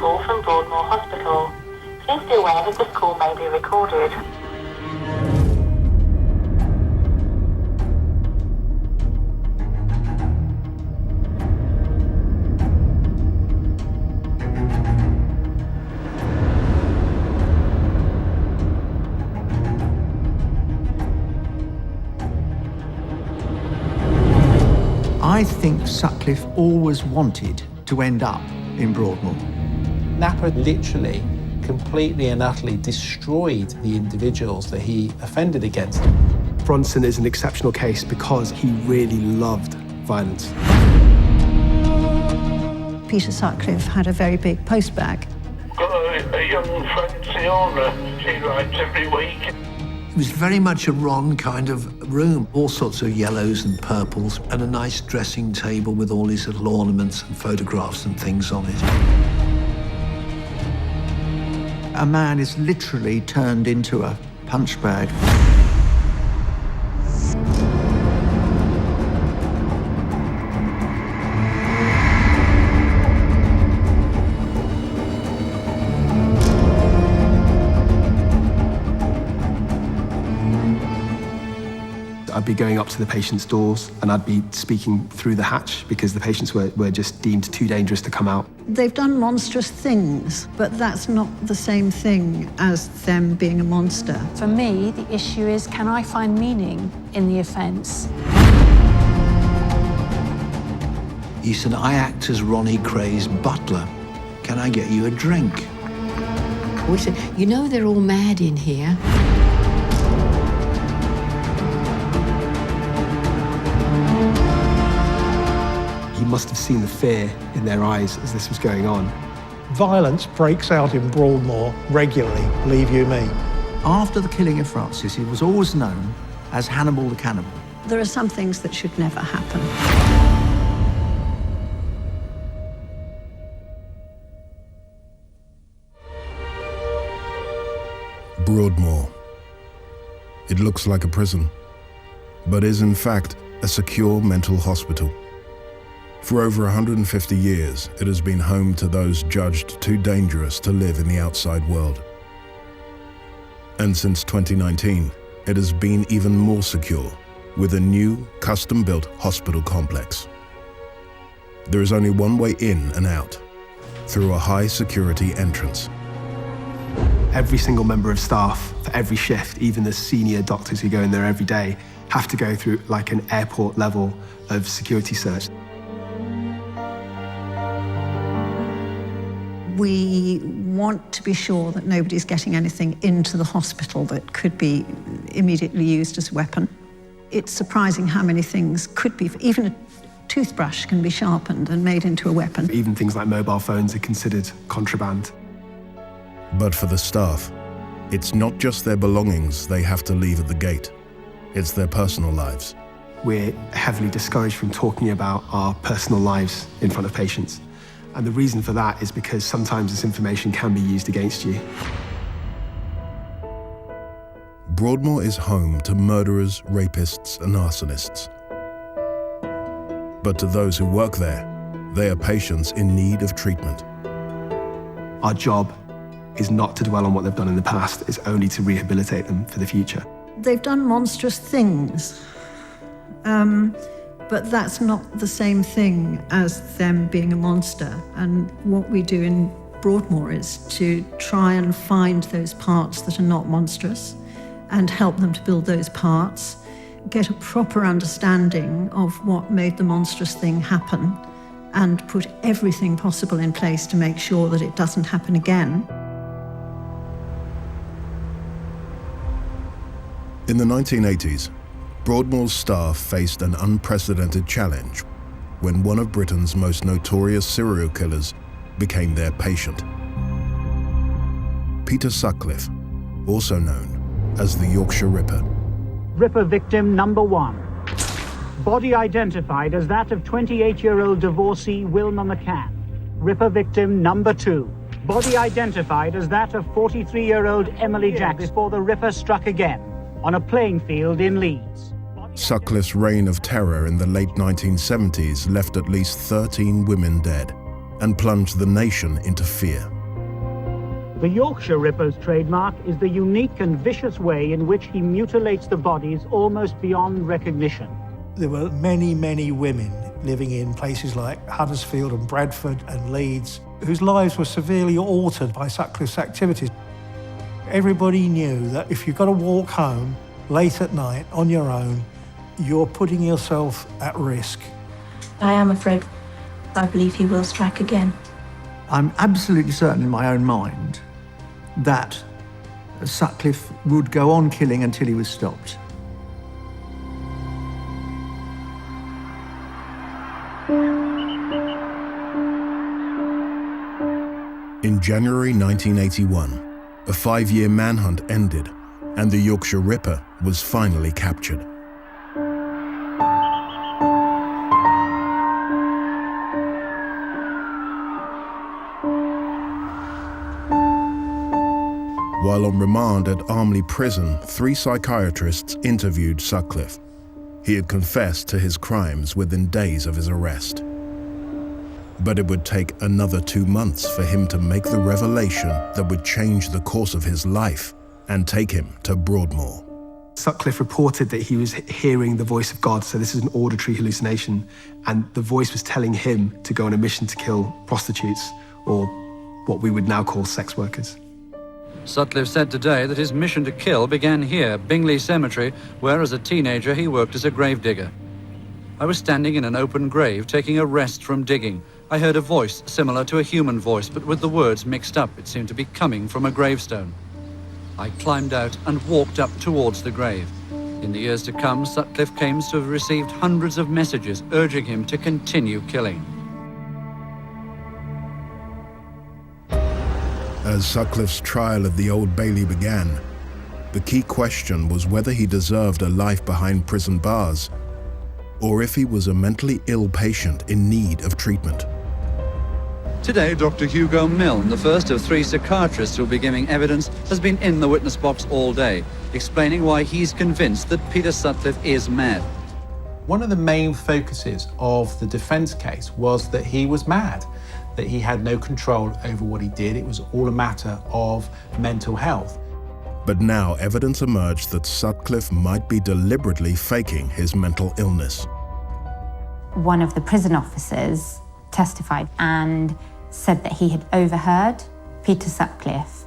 call from Broadmoor Hospital. Please be aware that this call may be recorded. I think Sutcliffe always wanted to end up in Broadmoor. Napper literally completely and utterly destroyed the individuals that he offended against. Bronson is an exceptional case because he really loved violence. Peter Sutcliffe had a very big post bag. Got a young friend, Fiona. She writes every week. It was very much a Ron kind of room, all sorts of yellows and purples, and a nice dressing table with all these little ornaments and photographs and things on it. A man is literally turned into a punch bag. I'd be going up to the patients' doors and I'd be speaking through the hatch because the patients were just deemed too dangerous to come out. They've done monstrous things, but that's not the same thing as them being a monster. For me, the issue is, can I find meaning in the offence? He said, I act as Ronnie Kray's butler. Can I get you a drink? We said, you know they're all mad in here. He must have seen the fear in their eyes as this was going on. Violence breaks out in Broadmoor regularly, believe you me. After the killing of Francis, he was always known as Hannibal the Cannibal. There are some things that should never happen. Broadmoor. It looks like a prison, but is in fact a secure mental hospital. For over 150 years, it has been home to those judged too dangerous to live in the outside world. And since 2019, it has been even more secure with a new, custom-built hospital complex. There is only one way in and out, through a high-security entrance. Every single member of staff for every shift, even the senior doctors who go in there every day, have to go through like an airport level of security search. We want to be sure that nobody's getting anything into the hospital that could be immediately used as a weapon. It's surprising how many things could be. Even a toothbrush can be sharpened and made into a weapon. Even things like mobile phones are considered contraband. But for the staff, it's not just their belongings they have to leave at the gate. It's their personal lives. We're heavily discouraged from talking about our personal lives in front of patients. And the reason for that is because sometimes this information can be used against you. Broadmoor is home to murderers, rapists, and arsonists. But to those who work there, they are patients in need of treatment. Our job is not to dwell on what they've done in the past, it's only to rehabilitate them for the future. They've done monstrous things, but that's not the same thing as them being a monster. And what we do in Broadmoor is to try and find those parts that are not monstrous and help them to build those parts, get a proper understanding of what made the monstrous thing happen, and put everything possible in place to make sure that it doesn't happen again. In the 1980s, Broadmoor's staff faced an unprecedented challenge when one of Britain's most notorious serial killers became their patient. Peter Sutcliffe, also known as the Yorkshire Ripper. Ripper victim number 1. Body identified as that of 28-year-old divorcee Wilma McCann. Ripper victim number 2. Body identified as that of 43-year-old Emily Jackson before the Ripper struck again on a playing field in Leeds. Sutcliffe's reign of terror in the late 1970s left at least 13 women dead and plunged the nation into fear. The Yorkshire Ripper's trademark is the unique and vicious way in which he mutilates the bodies almost beyond recognition. There were many, many women living in places like Huddersfield and Bradford and Leeds whose lives were severely altered by Sutcliffe's activities. Everybody knew that if you've got to walk home late at night on your own, you're putting yourself at risk. I am afraid I believe he will strike again. I'm absolutely certain in my own mind that Sutcliffe would go on killing until he was stopped. In January 1981, a 5-year manhunt ended and the Yorkshire Ripper was finally captured. While on remand at Armley Prison, 3 psychiatrists interviewed Sutcliffe. He had confessed to his crimes within days of his arrest. But it would take another 2 months for him to make the revelation that would change the course of his life and take him to Broadmoor. Sutcliffe reported that he was hearing the voice of God, so this is an auditory hallucination, and the voice was telling him to go on a mission to kill prostitutes, or what we would now call sex workers. Sutcliffe said today that his mission to kill began here, Bingley Cemetery, where as a teenager he worked as a gravedigger. I was standing in an open grave, taking a rest from digging. I heard a voice similar to a human voice, but with the words mixed up. It seemed to be coming from a gravestone. I climbed out and walked up towards the grave. In the years to come, Sutcliffe claims to have received hundreds of messages urging him to continue killing. As Sutcliffe's trial at the Old Bailey began, the key question was whether he deserved a life behind prison bars or if he was a mentally ill patient in need of treatment. Today, Dr. Hugo Milne, the first of 3 psychiatrists who will be giving evidence, has been in the witness box all day, explaining why he's convinced that Peter Sutcliffe is mad. One of the main focuses of the defence case was that he was mad, that he had no control over what he did. It was all a matter of mental health. But now evidence emerged that Sutcliffe might be deliberately faking his mental illness. One of the prison officers testified and said that he had overheard Peter Sutcliffe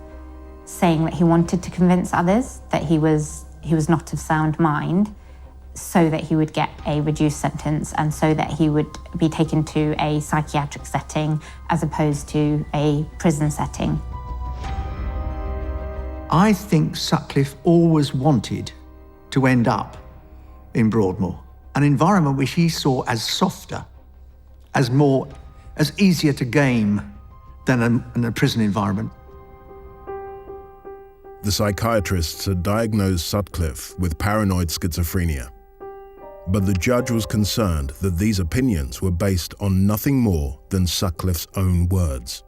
saying that he wanted to convince others that he was not of sound mind, so that he would get a reduced sentence and so that he would be taken to a psychiatric setting as opposed to a prison setting. I think Sutcliffe always wanted to end up in Broadmoor, an environment which he saw as softer, as easier to game than a prison environment. The psychiatrists had diagnosed Sutcliffe with paranoid schizophrenia, but the judge was concerned that these opinions were based on nothing more than Sutcliffe's own words.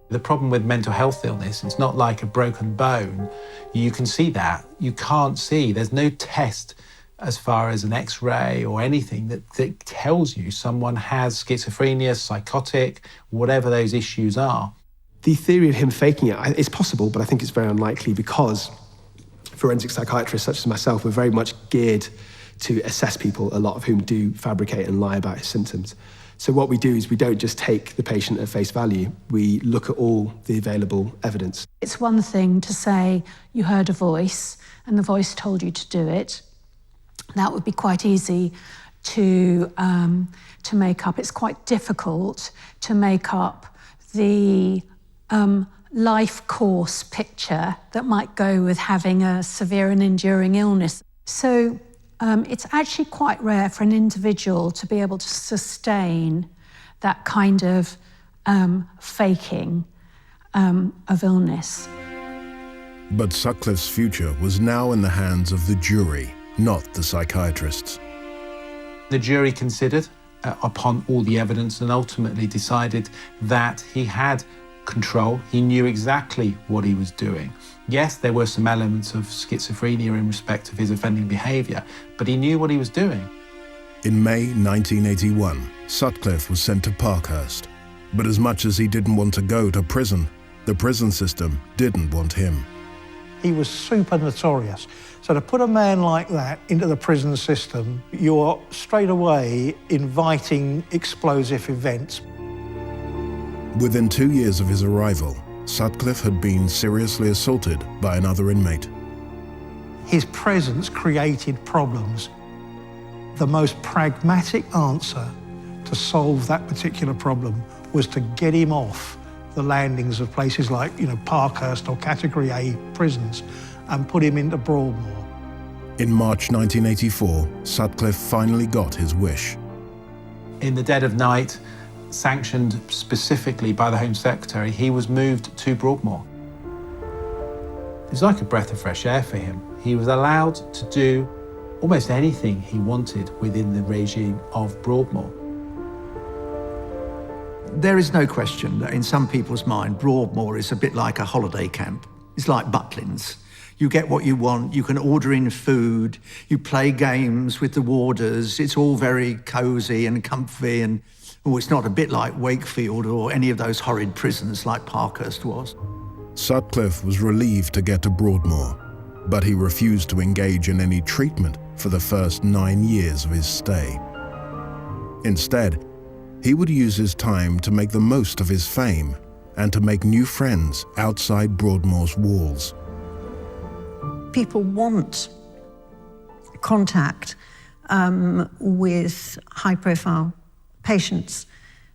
The problem with mental health illness, it's not like a broken bone. You can see that. You can't see. There's no test as far as an X-ray or anything that tells you someone has schizophrenia, psychotic, whatever those issues are. The theory of him faking it is possible, but I think it's very unlikely because forensic psychiatrists such as myself were very much geared to assess people, a lot of whom do fabricate and lie about his symptoms. So what we do is we don't just take the patient at face value, we look at all the available evidence. It's one thing to say you heard a voice and the voice told you to do it. That would be quite easy to make up. It's quite difficult to make up the life course picture that might go with having a severe and enduring illness. So it's actually quite rare for an individual to be able to sustain that kind of faking of illness. But Sutcliffe's future was now in the hands of the jury, not the psychiatrists. The jury considered upon all the evidence and ultimately decided that he had control. He knew exactly what he was doing. Yes, there were some elements of schizophrenia in respect of his offending behaviour, but he knew what he was doing. In May 1981, Sutcliffe was sent to Parkhurst. But as much as he didn't want to go to prison, The prison system didn't want him. He was super notorious. So to put a man like that into the prison system, you're straight away inviting explosive events. Within 2 years of his arrival, Sutcliffe had been seriously assaulted by another inmate. His presence created problems. The most pragmatic answer to solve that particular problem was to get him off the landings of places like, Parkhurst or Category A prisons and put him into Broadmoor. In March 1984, Sutcliffe finally got his wish. In the dead of night, sanctioned specifically by the Home Secretary, he was moved to Broadmoor. It was like a breath of fresh air for him. He was allowed to do almost anything he wanted within the regime of Broadmoor. There is no question that in some people's mind, Broadmoor is a bit like a holiday camp. It's like Butlins. You get what you want, you can order in food, you play games with the warders, it's all very cosy and comfy, and it's not a bit like Wakefield or any of those horrid prisons like Parkhurst was. Sutcliffe was relieved to get to Broadmoor, but he refused to engage in any treatment for the first 9 years of his stay. Instead, he would use his time to make the most of his fame and to make new friends outside Broadmoor's walls. People want contact with high-profile patients.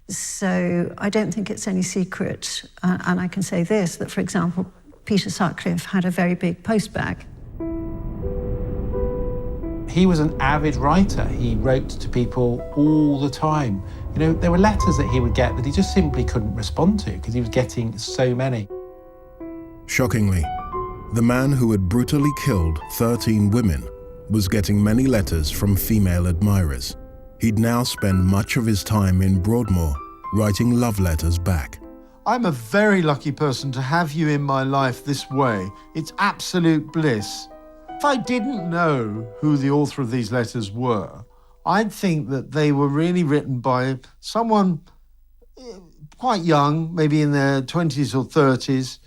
So I don't think it's any secret, and I can say this, that, for example, Peter Sutcliffe had a very big postbag. He was an avid writer. He wrote to people all the time. There were letters that he would get that he just simply couldn't respond to because he was getting so many. Shockingly, the man who had brutally killed 13 women was getting many letters from female admirers. He'd now spend much of his time in Broadmoor writing love letters back. I'm a very lucky person to have you in my life this way. It's absolute bliss. If I didn't know who the author of these letters were, I'd think that they were really written by someone quite young, maybe in their 20s or 30s,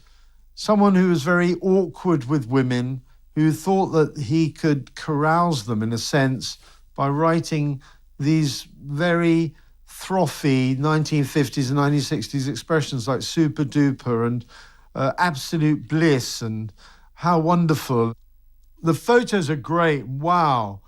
someone who was very awkward with women, who thought that he could carouse them, in a sense, by writing these very frothy 1950s and 1960s expressions like super duper and absolute bliss and how wonderful. The photos are great. Wow.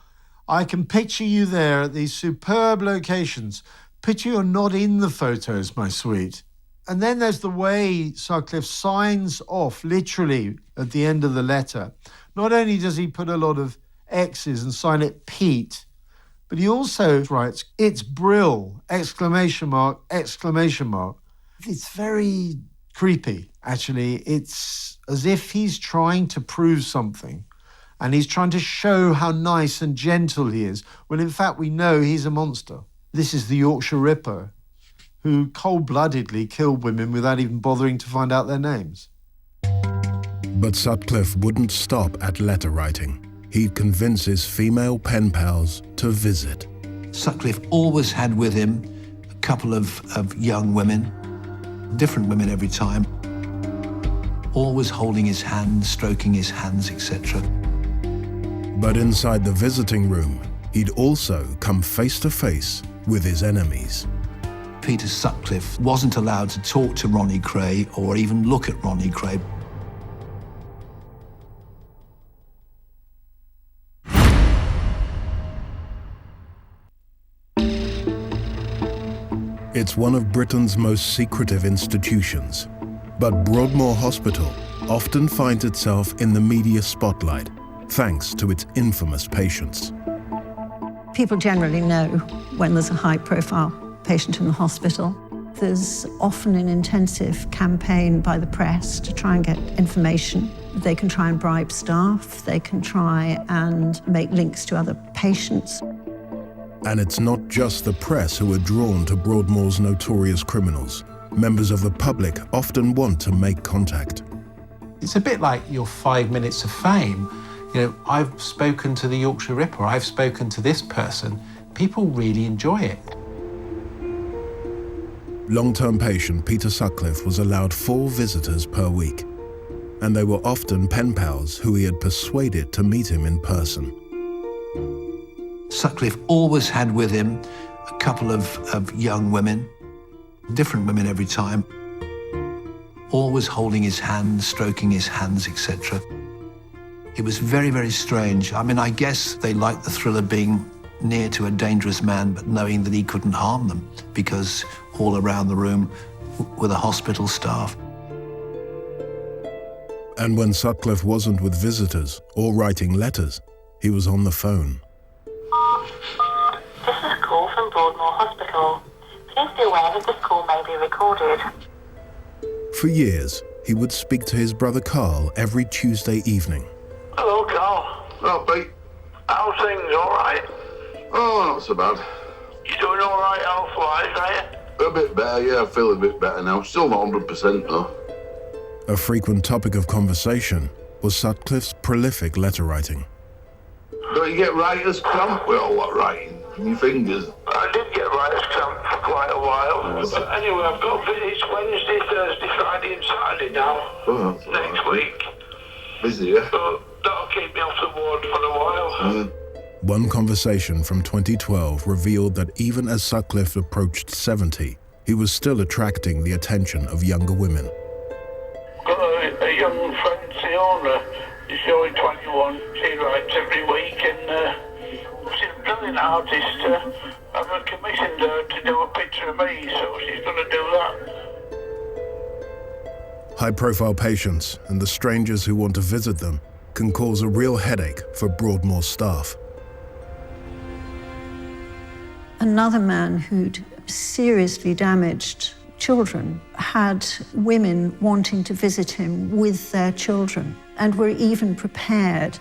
I can picture you there at these superb locations. Picture you're not in the photos, my sweet. And then there's the way Sutcliffe signs off, literally, at the end of the letter. Not only does he put a lot of X's and sign it Pete, but he also writes, "It's Brill!" Exclamation mark, exclamation mark. It's very creepy, actually. It's as if he's trying to prove something. And he's trying to show how nice and gentle he is, when in fact we know he's a monster. This is the Yorkshire Ripper, who cold-bloodedly killed women without even bothering to find out their names. But Sutcliffe wouldn't stop at letter writing. He'd convince his female pen pals to visit. Sutcliffe always had with him a couple of young women, different women every time, always holding his hand, stroking his hands, etc. But inside the visiting room, he'd also come face to face with his enemies. Peter Sutcliffe wasn't allowed to talk to Ronnie Kray or even look at Ronnie Kray. It's one of Britain's most secretive institutions, but Broadmoor Hospital often finds itself in the media spotlight thanks to its infamous patients. People generally know when there's a high-profile patient in the hospital. There's often an intensive campaign by the press to try and get information. They can try and bribe staff, they can try and make links to other patients. And it's not just the press who are drawn to Broadmoor's notorious criminals. Members of the public often want to make contact. It's a bit like your 5 minutes of fame. I've spoken to the Yorkshire Ripper, I've spoken to this person. People really enjoy it. Long-term patient Peter Sutcliffe was allowed 4 visitors per week, and they were often pen pals who he had persuaded to meet him in person. Sutcliffe always had with him a couple of young women, different women every time, always holding his hand, stroking his hands, etc. It was very, very strange. I mean, I guess they liked the thrill of being near to a dangerous man, but knowing that he couldn't harm them, because all around the room were the hospital staff. And when Sutcliffe wasn't with visitors or writing letters, he was on the phone. This is a call from Broadmoor Hospital. Please be aware that this call may be recorded. For years, he would speak to his brother Carl every Tuesday evening. Hello, Carl. Oh, Pete. How's things, all right? Oh, not so bad. You doing all right health-wise, are you? A bit better, yeah. I feel a bit better now. Still not 100% though. A frequent topic of conversation was Sutcliffe's prolific letter writing. Don't you get writer's cramp with all that writing in your fingers? I did get writer's cramp for quite a while. But anyway, I've got visits Wednesday, Thursday, Friday and Saturday now. Oh, that's next right. week. Busy, yeah? So that'll keep me off the ward for a while. One conversation from 2012 revealed that even as Sutcliffe approached 70, he was still attracting the attention of younger women. Got a young friend, Fiona. She's only 21. She writes every week, and she's a brilliant artist. I've commissioned her to do a picture of me, so she's going to do that. High-profile patients and the strangers who want to visit them can cause a real headache for Broadmoor staff. Another man who'd seriously damaged children had women wanting to visit him with their children, and were even prepared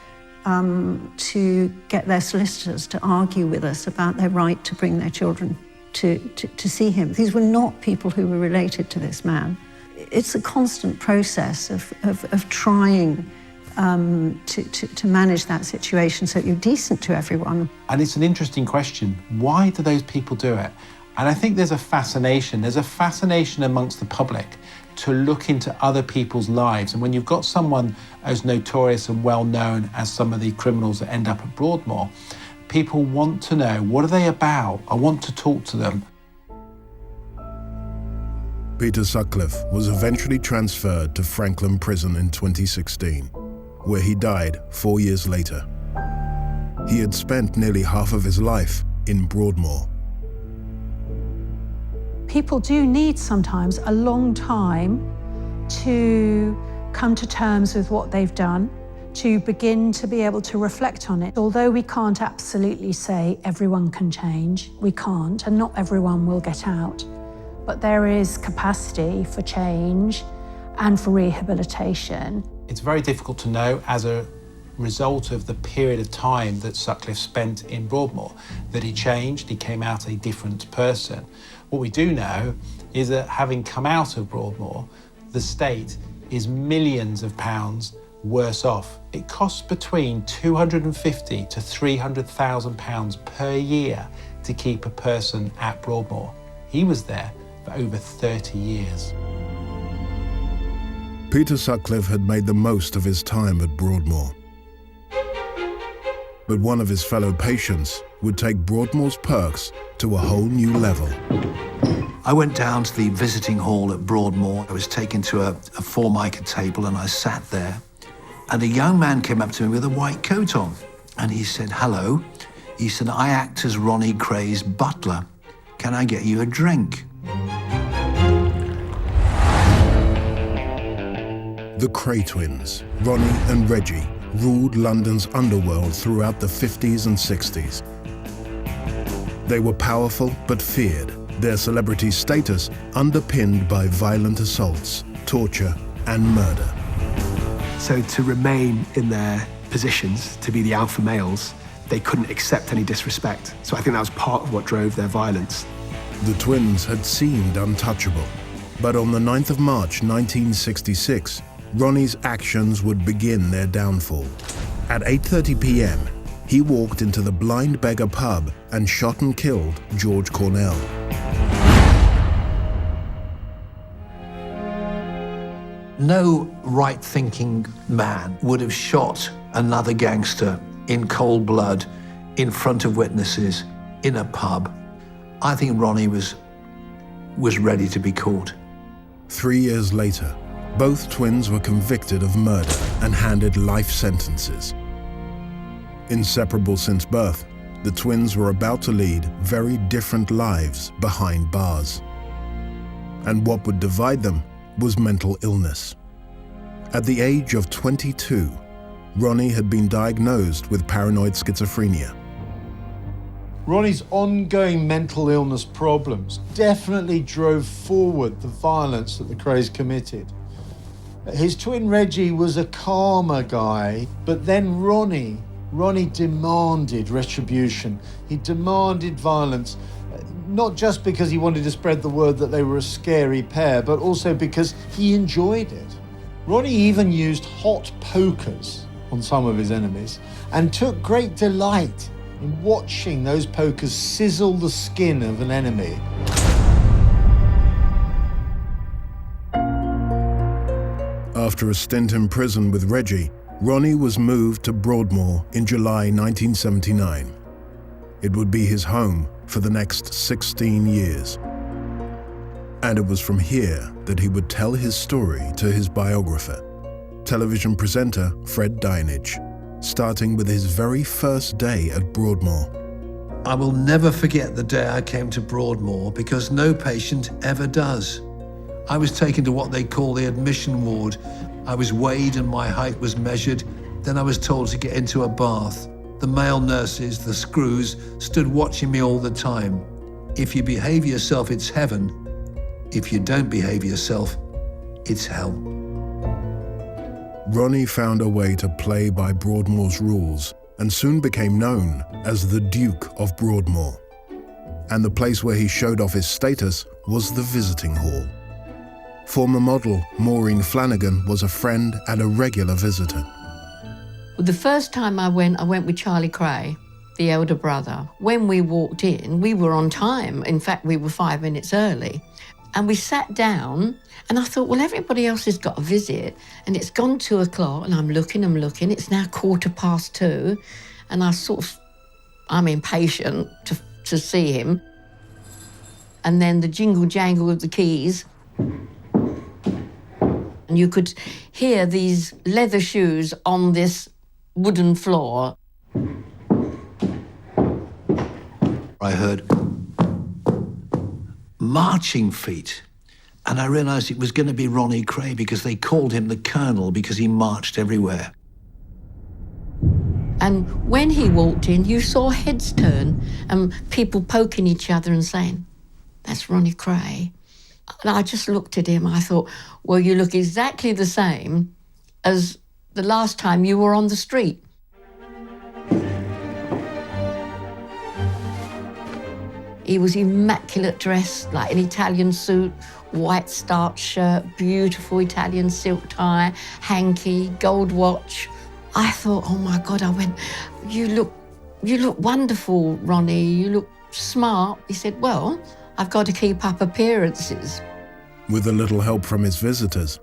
to get their solicitors to argue with us about their right to bring their children to see him. These were not people who were related to this man. It's a constant process of trying to manage that situation so that you're decent to everyone. And it's an interesting question. Why do those people do it? And I think there's a fascination amongst the public to look into other people's lives. And when you've got someone as notorious and well-known as some of the criminals that end up at Broadmoor, people want to know, what are they about? I want to talk to them. Peter Sutcliffe was eventually transferred to Franklin Prison in 2016, where he died 4 years later. He had spent nearly half of his life in Broadmoor. People do need sometimes a long time to come to terms with what they've done, to begin to be able to reflect on it. Although we can't absolutely say everyone can change, we can't, and not everyone will get out. But there is capacity for change and for rehabilitation. It's very difficult to know as a result of the period of time that Sutcliffe spent in Broadmoor, that he changed, he came out a different person. What we do know is that having come out of Broadmoor, the state is millions of pounds worse off. It costs between £250,000 to £300,000 per year to keep a person at Broadmoor. He was there for over 30 years. Peter Sutcliffe had made the most of his time at Broadmoor. But one of his fellow patients would take Broadmoor's perks to a whole new level. I went down to the visiting hall at Broadmoor. I was taken to a formica table and I sat there. And a young man came up to me with a white coat on. And he said, "Hello." He said, "I act as Ronnie Kray's butler. Can I get you a drink?" The Kray twins, Ronnie and Reggie, ruled London's underworld throughout the 50s and 60s. They were powerful but feared, their celebrity status underpinned by violent assaults, torture, and murder. So to remain in their positions, to be the alpha males, they couldn't accept any disrespect. So I think that was part of what drove their violence. The twins had seemed untouchable, but on the 9th of March 1966, Ronnie's actions would begin their downfall. At 8:30 p.m., he walked into the Blind Beggar pub and shot and killed George Cornell. No right-thinking man would have shot another gangster in cold blood, in front of witnesses, in a pub. I think Ronnie was ready to be caught. 3 years later, both twins were convicted of murder and handed life sentences. Inseparable since birth, the twins were about to lead very different lives behind bars. And what would divide them was mental illness. At the age of 22, Ronnie had been diagnosed with paranoid schizophrenia. Ronnie's ongoing mental illness problems definitely drove forward the violence that the Krays committed. His twin Reggie was a calmer guy, but then Ronnie demanded retribution. He demanded violence, not just because he wanted to spread the word that they were a scary pair, but also because he enjoyed it. Ronnie even used hot pokers on some of his enemies and took great delight in watching those pokers sizzle the skin of an enemy. After a stint in prison with Reggie, Ronnie was moved to Broadmoor in July 1979. It would be his home for the next 16 years. And it was from here that he would tell his story to his biographer, television presenter Fred Dinenage, starting with his very first day at Broadmoor. I will never forget the day I came to Broadmoor, because no patient ever does. I was taken to what they call the admission ward. I was weighed and my height was measured. Then I was told to get into a bath. The male nurses, the screws, stood watching me all the time. If you behave yourself, it's heaven. If you don't behave yourself, it's hell. Ronnie found a way to play by Broadmoor's rules and soon became known as the Duke of Broadmoor. And the place where he showed off his status was the visiting hall. Former model Maureen Flanagan was a friend and a regular visitor. The first time I went with Charlie Kray, the elder brother. When we walked in, we were on time. In fact, we were 5 minutes early. And we sat down, and I thought, well, everybody else has got a visit, and it's gone 2 o'clock, and I'm looking, it's now 2:15, and I'm impatient to see him. And then the jingle jangle of the keys, and you could hear these leather shoes on this wooden floor. I heard marching feet, and I realised it was going to be Ronnie Kray, because they called him the Colonel because he marched everywhere. And when he walked in, you saw heads turn and people poking each other and saying, "That's Ronnie Kray." And I just looked at him. I thought, well, you look exactly the same as the last time you were on the street. He was immaculate dressed, like an Italian suit, white starched shirt, beautiful Italian silk tie, hanky, gold watch. I thought, oh my God, I went, you look wonderful, Ronnie, you look smart. He said, well, I've got to keep up appearances. With a little help from his visitors,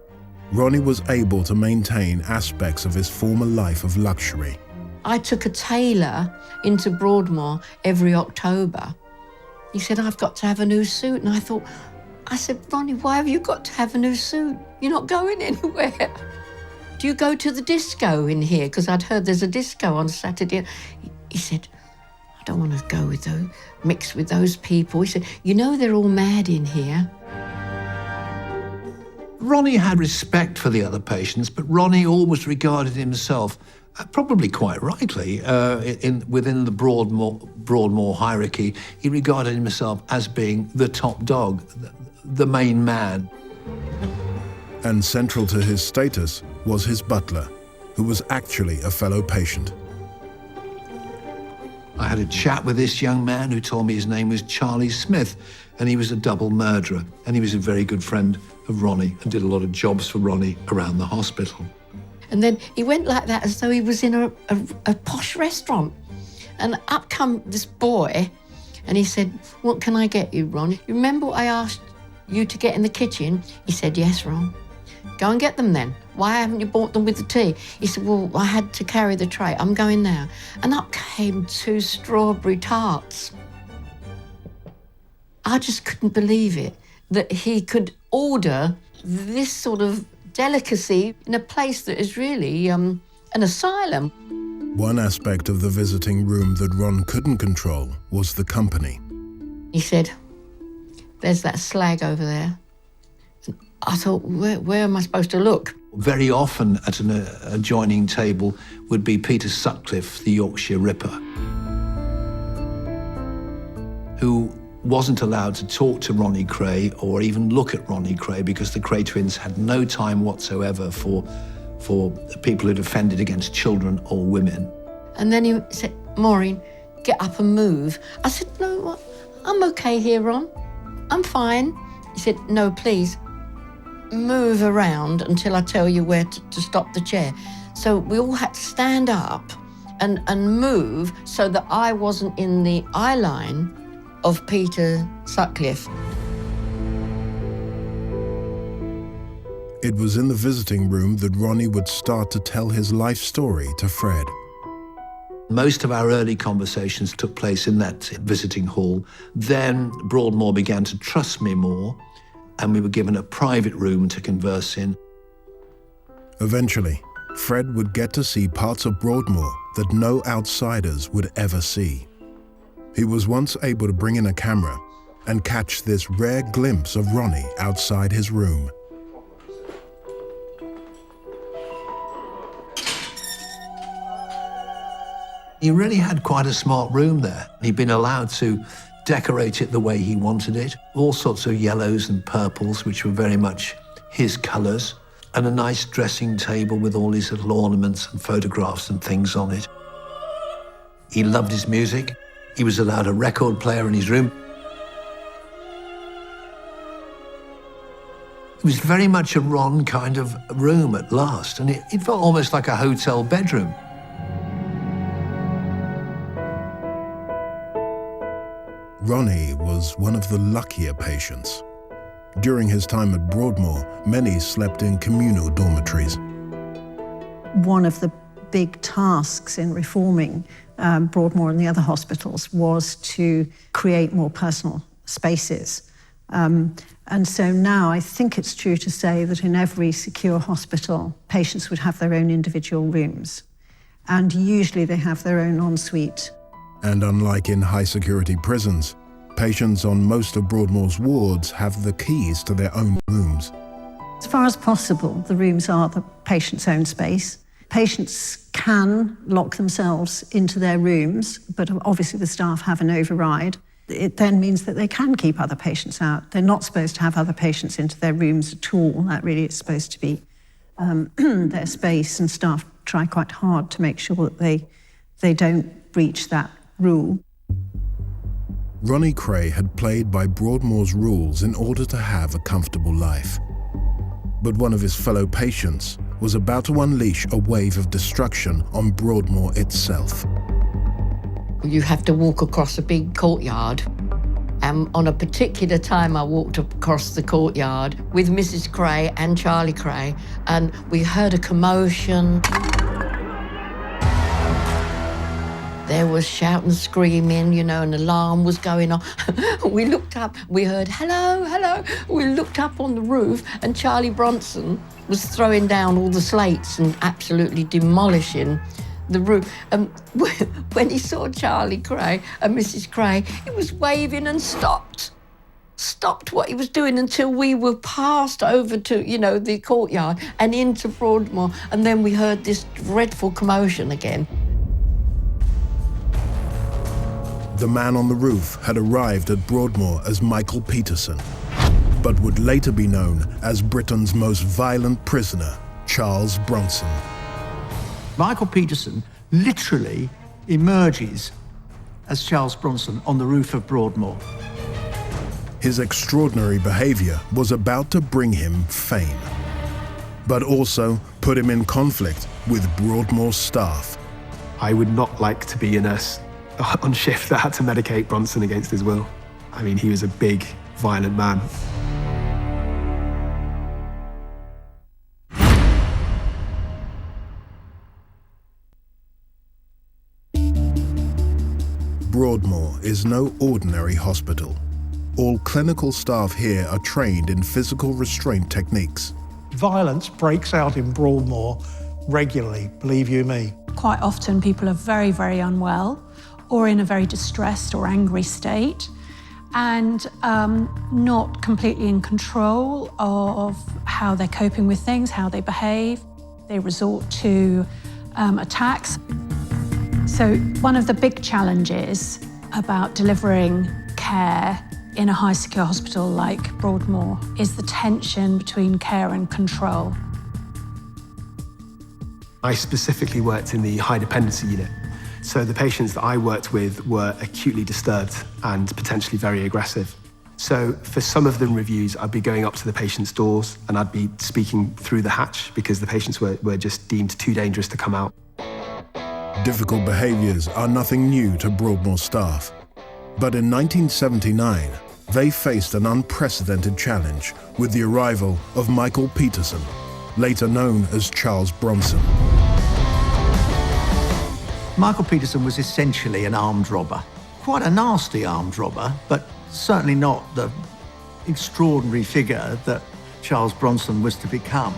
Ronnie was able to maintain aspects of his former life of luxury. I took a tailor into Broadmoor every October. He said, I've got to have a new suit. And I said, Ronnie, why have you got to have a new suit? You're not going anywhere. Do you go to the disco in here? Because I'd heard there's a disco on Saturday. He said, I don't want to go with those, mix with those people. He said, you know they're all mad in here. Ronnie had respect for the other patients, but Ronnie always regarded himself, probably quite rightly, within the Broadmoor hierarchy, he regarded himself as being the top dog, the main man. And central to his status was his butler, who was actually a fellow patient. I had a chat with this young man who told me his name was Charlie Smith, and he was a double murderer, and he was a very good friend of Ronnie and did a lot of jobs for Ronnie around the hospital. And then he went like that as though he was in a posh restaurant. And up come this boy, and he said, what can I get you, Ron? You remember what I asked you to get in the kitchen? He said, yes, Ron. Go and get them then. Why haven't you bought them with the tea? He said, well, I had to carry the tray. I'm going now. And up came 2 strawberry tarts. I just couldn't believe it, that he could order this sort of delicacy in a place that is really an asylum. One aspect of the visiting room that Ron couldn't control was the company. He said, there's that slag over there. And I thought, where am I supposed to look? Very often at an adjoining table would be Peter Sutcliffe, the Yorkshire Ripper, who wasn't allowed to talk to Ronnie Kray or even look at Ronnie Kray because the Kray twins had no time whatsoever for people who'd offended against children or women. And then he said, Maureen, get up and move. I said, no, I'm okay here, Ron. I'm fine. He said, no, please, move around until I tell you where to stop the chair. So we all had to stand up and move so that I wasn't in the eye line of Peter Sutcliffe. It was in the visiting room that Ronnie would start to tell his life story to Fred. Most of our early conversations took place in that visiting hall. Then Broadmoor began to trust me more, and we were given a private room to converse in. Eventually, Fred would get to see parts of Broadmoor that no outsiders would ever see. He was once able to bring in a camera and catch this rare glimpse of Ronnie outside his room. He really had quite a smart room there. He'd been allowed to decorate it the way he wanted it. All sorts of yellows and purples, which were very much his colours, and a nice dressing table with all his little ornaments and photographs and things on it. He loved his music. He was allowed a record player in his room. It was very much a Ron kind of room at last, and it felt almost like a hotel bedroom. Ronnie was one of the luckier patients. During his time at Broadmoor, many slept in communal dormitories. One of the big tasks in reforming Broadmoor and the other hospitals was to create more personal spaces. And so now I think it's true to say that in every secure hospital, patients would have their own individual rooms. And usually they have their own ensuite. And unlike in high-security prisons, patients on most of Broadmoor's wards have the keys to their own rooms. As far as possible, the rooms are the patient's own space. Patients can lock themselves into their rooms, but obviously the staff have an override. It then means that they can keep other patients out. They're not supposed to have other patients into their rooms at all. That really is supposed to be their space, and staff try quite hard to make sure that they don't breach that rule. Ronnie Kray had played by Broadmoor's rules in order to have a comfortable life. But one of his fellow patients was about to unleash a wave of destruction on Broadmoor itself. You have to walk across a big courtyard. And on a particular time, I walked across the courtyard with Mrs. Kray and Charlie Kray, and we heard a commotion. There was shouting, screaming, you know, an alarm was going on. We looked up, we heard, hello, hello. We looked up on the roof, and Charlie Bronson was throwing down all the slates and absolutely demolishing the roof. When he saw Charlie Kray and Mrs. Kray, he was waving and stopped what he was doing until we were passed over to, you know, the courtyard and into Broadmoor. And then we heard this dreadful commotion again. The man on the roof had arrived at Broadmoor as Michael Peterson, but would later be known as Britain's most violent prisoner, Charles Bronson. Michael Peterson literally emerges as Charles Bronson on the roof of Broadmoor. His extraordinary behavior was about to bring him fame, but also put him in conflict with Broadmoor's staff. I would not like to be a nurse on shift that had to medicate Bronson against his will. I mean, he was a big, violent man. Broadmoor is no ordinary hospital. All clinical staff here are trained in physical restraint techniques. Violence breaks out in Broadmoor regularly, believe you me. Quite often people are very, very unwell or in a very distressed or angry state and not completely in control of how they're coping with things, how they behave. They resort to attacks. So one of the big challenges about delivering care in a high secure hospital like Broadmoor is the tension between care and control. I specifically worked in the high dependency unit. So the patients that I worked with were acutely disturbed and potentially very aggressive. So for some of the reviews, I'd be going up to the patients' doors and I'd be speaking through the hatch because the patients were just deemed too dangerous to come out. Difficult behaviours are nothing new to Broadmoor staff. But in 1979, they faced an unprecedented challenge with the arrival of Michael Peterson, later known as Charles Bronson. Michael Peterson was essentially an armed robber. Quite a nasty armed robber, but certainly not the extraordinary figure that Charles Bronson was to become.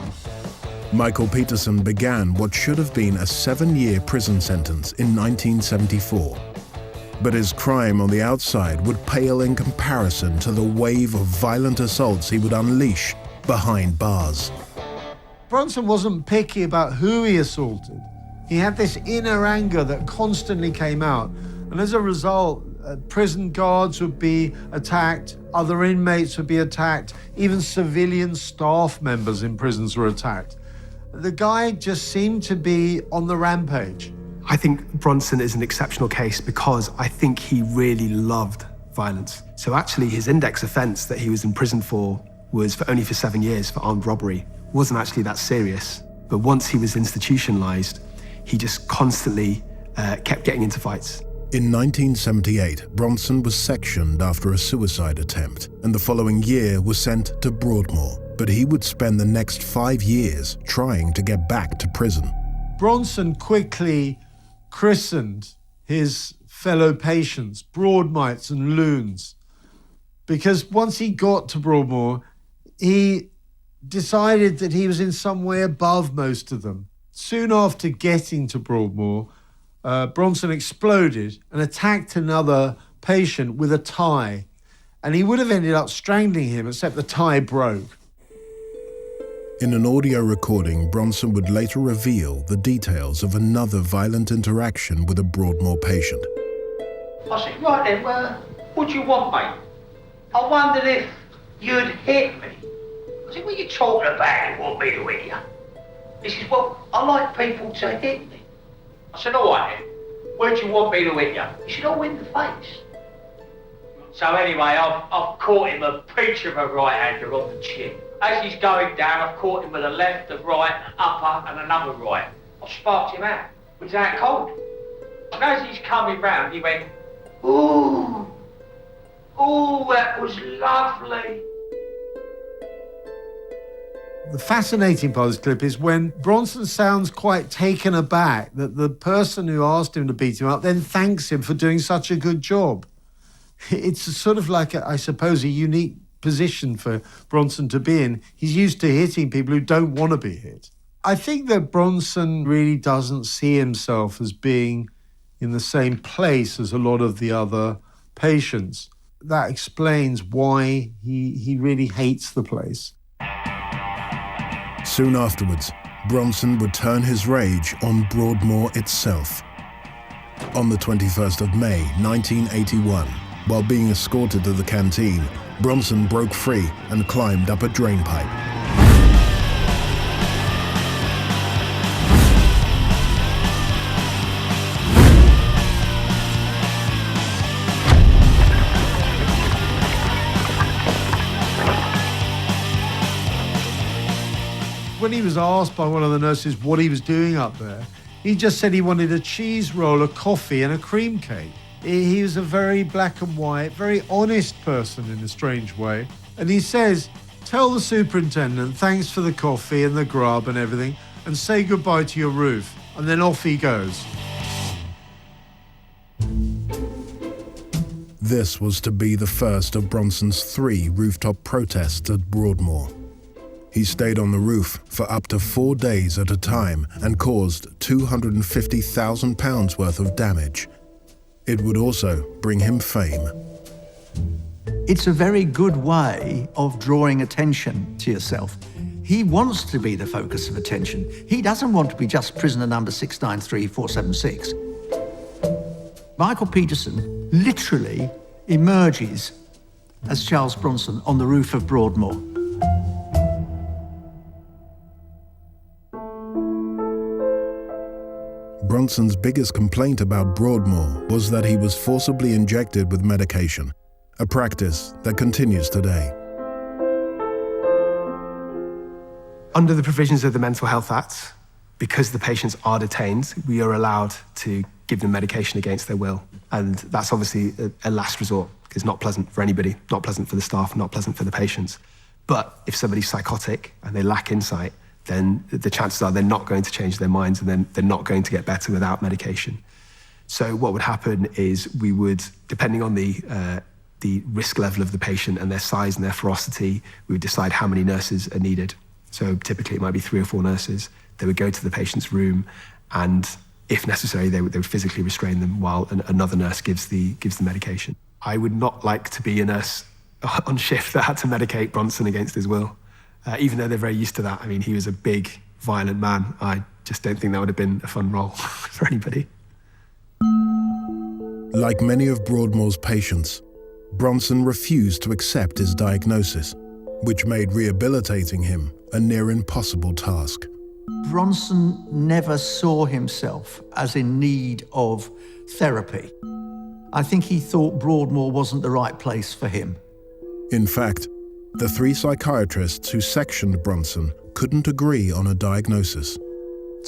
Michael Peterson began what should have been a 7-year prison sentence in 1974. But his crime on the outside would pale in comparison to the wave of violent assaults he would unleash behind bars. Bronson wasn't picky about who he assaulted. He had this inner anger that constantly came out. And as a result, prison guards would be attacked, other inmates would be attacked, even civilian staff members in prisons were attacked. The guy just seemed to be on the rampage. I think Bronson is an exceptional case because I think he really loved violence. So actually his index offence that he was imprisoned for was only for 7 years for armed robbery. It wasn't actually that serious. But once he was institutionalised, he just constantly kept getting into fights. In 1978, Bronson was sectioned after a suicide attempt, and the following year was sent to Broadmoor. But he would spend the next 5 years trying to get back to prison. Bronson quickly christened his fellow patients Broadmites and loons, because once he got to Broadmoor, he decided that he was in some way above most of them. Soon after getting to Broadmoor, Bronson exploded and attacked another patient with a tie, and he would have ended up strangling him, except the tie broke. In an audio recording, Bronson would later reveal the details of another violent interaction with a Broadmoor patient. I said, right then, well, what do you want, mate? I wondered if you'd hit me. I said, what are you talking about? You want me to hit you? He says, well, I like people to hit me. I said, all right then, where do you want me to hit you? He said, oh, in the face. So anyway, I've caught him a peach of a right-hander on the chin. As he's going down, I've caught him with a left, a right, upper, and another right. I've sparked him out. Was that cold? And as he's coming round, he went, ooh, ooh, that was lovely. The fascinating part of this clip is when Bronson sounds quite taken aback that the person who asked him to beat him up then thanks him for doing such a good job. It's sort of like, I suppose, a unique position for Bronson to be in. He's used to hitting people who don't want to be hit. I think that Bronson really doesn't see himself as being in the same place as a lot of the other patients. That explains why he really hates the place. Soon afterwards, Bronson would turn his rage on Broadmoor itself. On the 21st of May, 1981, while being escorted to the canteen, Bronson broke free and climbed up a drain pipe. When he was asked by one of the nurses what he was doing up there, he just said he wanted a cheese roll, a coffee and a cream cake. He was a very black and white, very honest person in a strange way. And he says, tell the superintendent thanks for the coffee and the grub and everything, and say goodbye to your roof. And then off he goes. This was to be the first of Bronson's 3 rooftop protests at Broadmoor. He stayed on the roof for up to 4 days at a time and caused £250,000 worth of damage. It would also bring him fame. It's a very good way of drawing attention to yourself. He wants to be the focus of attention. He doesn't want to be just prisoner number 693476. Michael Peterson literally emerges as Charles Bronson on the roof of Broadmoor. Bronson's biggest complaint about Broadmoor was that he was forcibly injected with medication, a practice that continues today. Under the provisions of the Mental Health Act, because the patients are detained, we are allowed to give them medication against their will. And that's obviously a last resort. It's not pleasant for anybody, not pleasant for the staff, not pleasant for the patients. But if somebody's psychotic and they lack insight, then the chances are they're not going to change their minds, and then they're not going to get better without medication. So what would happen is we would, depending on the risk level of the patient and their size and their ferocity, we would decide how many nurses are needed. So typically it might be 3 or 4 nurses. They would go to the patient's room, and if necessary, they would physically restrain them while another nurse gives the medication. I would not like to be a nurse on shift that had to medicate Bronson against his will. Even though they're very used to that. I mean, he was a big, violent man. I just don't think that would have been a fun role for anybody. Like many of Broadmoor's patients, Bronson refused to accept his diagnosis, which made rehabilitating him a near impossible task. Bronson never saw himself as in need of therapy. I think he thought Broadmoor wasn't the right place for him. In fact, the 3 psychiatrists who sectioned Bronson couldn't agree on a diagnosis.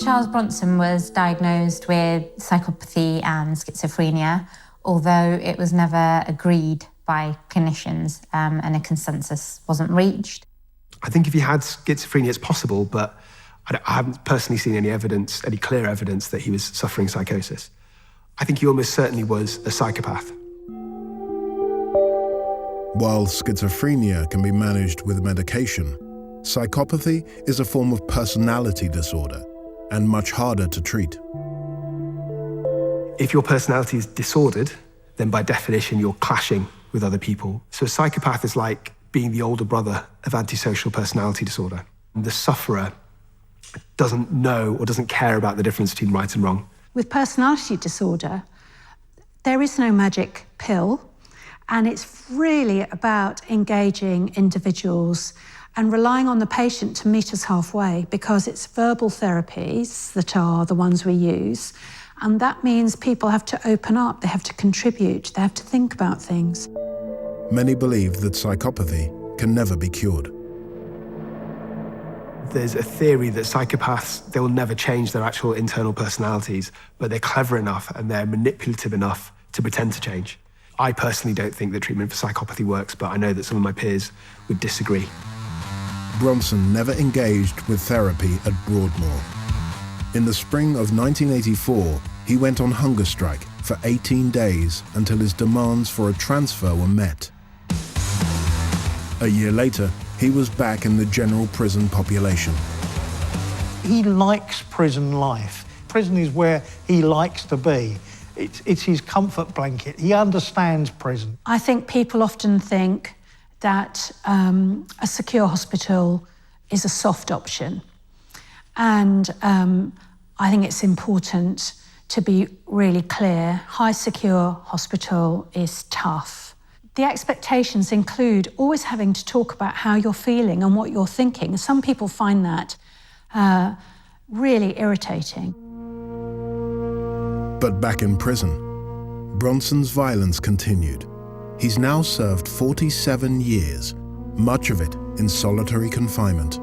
Charles Bronson was diagnosed with psychopathy and schizophrenia, although it was never agreed by clinicians and a consensus wasn't reached. I think if he had schizophrenia, it's possible, but I haven't personally seen any evidence, any clear evidence that he was suffering psychosis. I think he almost certainly was a psychopath. While schizophrenia can be managed with medication, psychopathy is a form of personality disorder and much harder to treat. If your personality is disordered, then by definition you're clashing with other people. So a psychopath is like being the older brother of antisocial personality disorder. The sufferer doesn't know or doesn't care about the difference between right and wrong. With personality disorder, there is no magic pill, and it's really about engaging individuals and relying on the patient to meet us halfway, because it's verbal therapies that are the ones we use, and that means people have to open up, they have to contribute, they have to think about things. Many believe that psychopathy can never be cured. There's a theory that psychopaths, they will never change their actual internal personalities, but they're clever enough and they're manipulative enough to pretend to change. I personally don't think that treatment for psychopathy works, but I know that some of my peers would disagree. Bronson never engaged with therapy at Broadmoor. In the spring of 1984, he went on hunger strike for 18 days until his demands for a transfer were met. A year later, he was back in the general prison population. He likes prison life. Prison is where he likes to be. It's his comfort blanket. He understands prison. I think people often think that a secure hospital is a soft option. And I think it's important to be really clear. High secure hospital is tough. The expectations include always having to talk about how you're feeling and what you're thinking. Some people find that really irritating. But back in prison, Bronson's violence continued. He's now served 47 years, much of it in solitary confinement.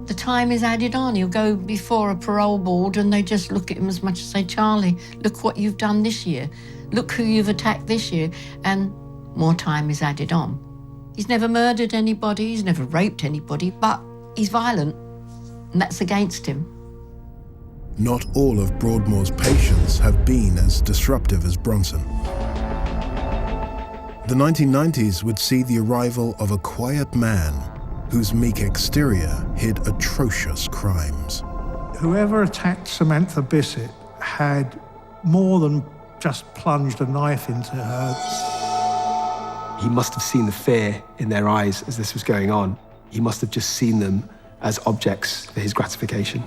The time is added on. He'll go before a parole board and they just look at him as much as say, Charlie, look what you've done this year. Look who you've attacked this year. And more time is added on. He's never murdered anybody, he's never raped anybody, but he's violent, and that's against him. Not all of Broadmoor's patients have been as disruptive as Bronson. The 1990s would see the arrival of a quiet man whose meek exterior hid atrocious crimes. Whoever attacked Samantha Bissett had more than just plunged a knife into her. He must have seen the fear in their eyes as this was going on. He must have just seen them as objects for his gratification.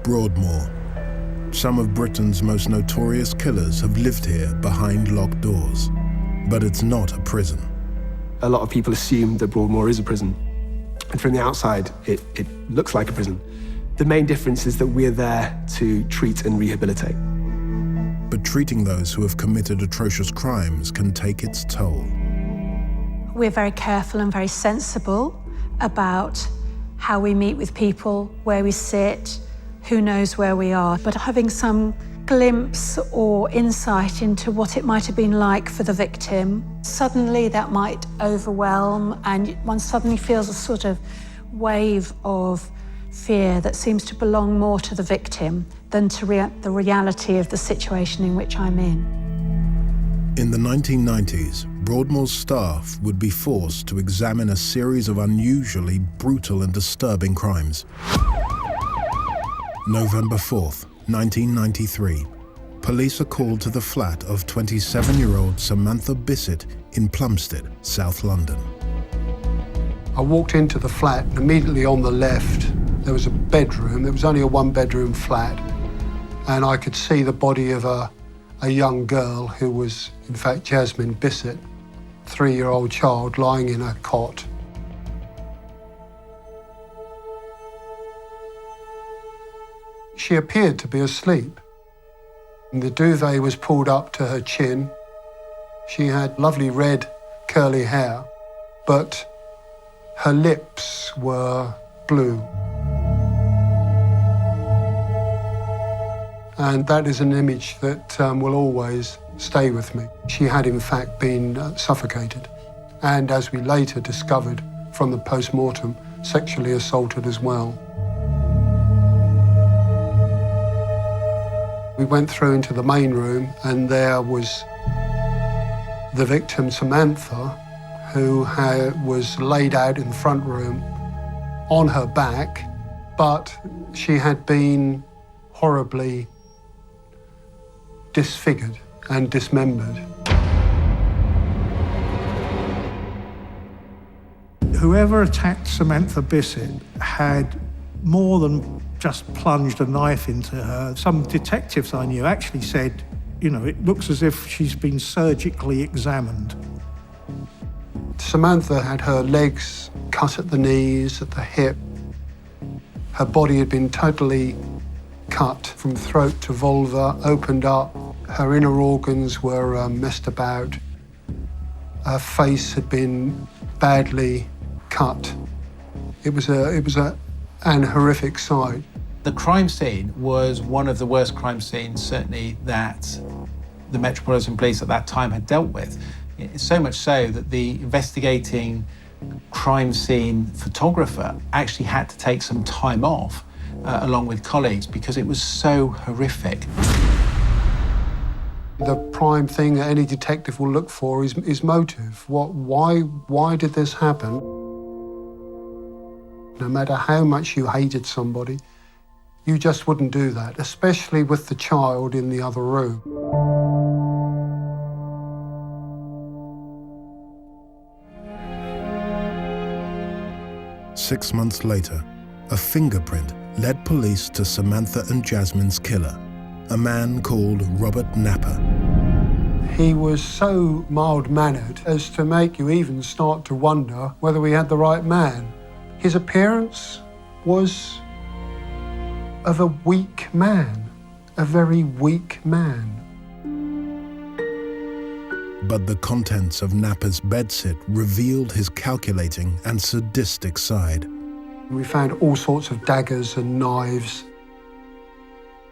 Broadmoor. Some of Britain's most notorious killers have lived here behind locked doors. But it's not a prison. A lot of people assume that Broadmoor is a prison. And from the outside, it looks like a prison. The main difference is that we're there to treat and rehabilitate. But treating those who have committed atrocious crimes can take its toll. We're very careful and very sensible about how we meet with people, where we sit, who knows where we are. But having some glimpse or insight into what it might have been like for the victim, suddenly that might overwhelm, and one suddenly feels a sort of wave of fear that seems to belong more to the victim than to the reality of the situation in which I'm in. In the 1990s, Broadmoor's staff would be forced to examine a series of unusually brutal and disturbing crimes. November 4th, 1993. Police are called to the flat of 27-year-old Samantha Bissett in Plumstead, South London. I walked into the flat, and immediately on the left, there was a bedroom. It was only a one-bedroom flat, and I could see the body of a young girl who was, in fact, Jasmine Bissett, 3-year-old child lying in a cot. She appeared to be asleep. The duvet was pulled up to her chin. She had lovely red curly hair, but her lips were blue. And that is an image that will always stay with me. She had in fact been suffocated, and as we later discovered from the post-mortem, sexually assaulted as well. We went through into the main room, and there was the victim, Samantha, who was laid out in the front room on her back, but she had been horribly disfigured and dismembered. Whoever attacked Samantha Bissett had more than just plunged a knife into her. Some detectives I knew actually said, you know, it looks as if she's been surgically examined. Samantha had her legs cut at the knees, at the hip. Her body had been totally cut from throat to vulva, opened up. Her inner organs were messed about. Her face had been badly cut. It was an horrific sight. The crime scene was one of the worst crime scenes, certainly, that the Metropolitan Police at that time had dealt with. So much so that the investigating crime scene photographer actually had to take some time off along with colleagues because it was so horrific. The prime thing that any detective will look for is motive. Why did this happen? No matter how much you hated somebody, you just wouldn't do that, especially with the child in the other room. Six months later, a fingerprint led police to Samantha and Jasmine's killer, a man called Robert Napper. He was so mild-mannered as to make you even start to wonder whether we had the right man. His appearance was of a weak man, a very weak man. But the contents of Napper's bedsit revealed his calculating and sadistic side. We found all sorts of daggers and knives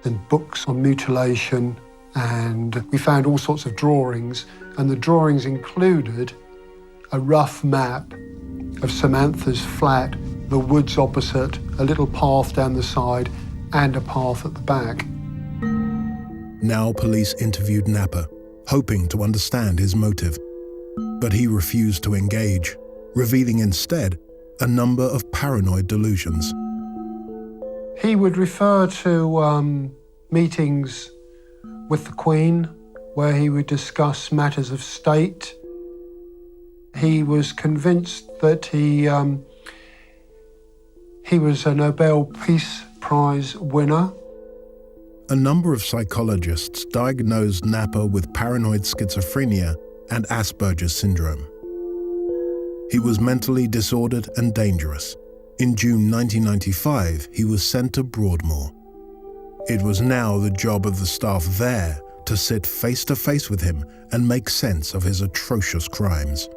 and books on mutilation, and we found all sorts of drawings, and the drawings included a rough map of Samantha's flat the woods opposite, a little path down the side, and a path at the back. Now police interviewed Napper, hoping to understand his motive. But he refused to engage, revealing instead a number of paranoid delusions. He would refer to meetings with the Queen, where he would discuss matters of state. He was convinced that he was a Nobel Peace Prize winner. A number of psychologists diagnosed Napper with paranoid schizophrenia and Asperger's syndrome. He was mentally disordered and dangerous. In June 1995, he was sent to Broadmoor. It was now the job of the staff there to sit face to face with him and make sense of his atrocious crimes.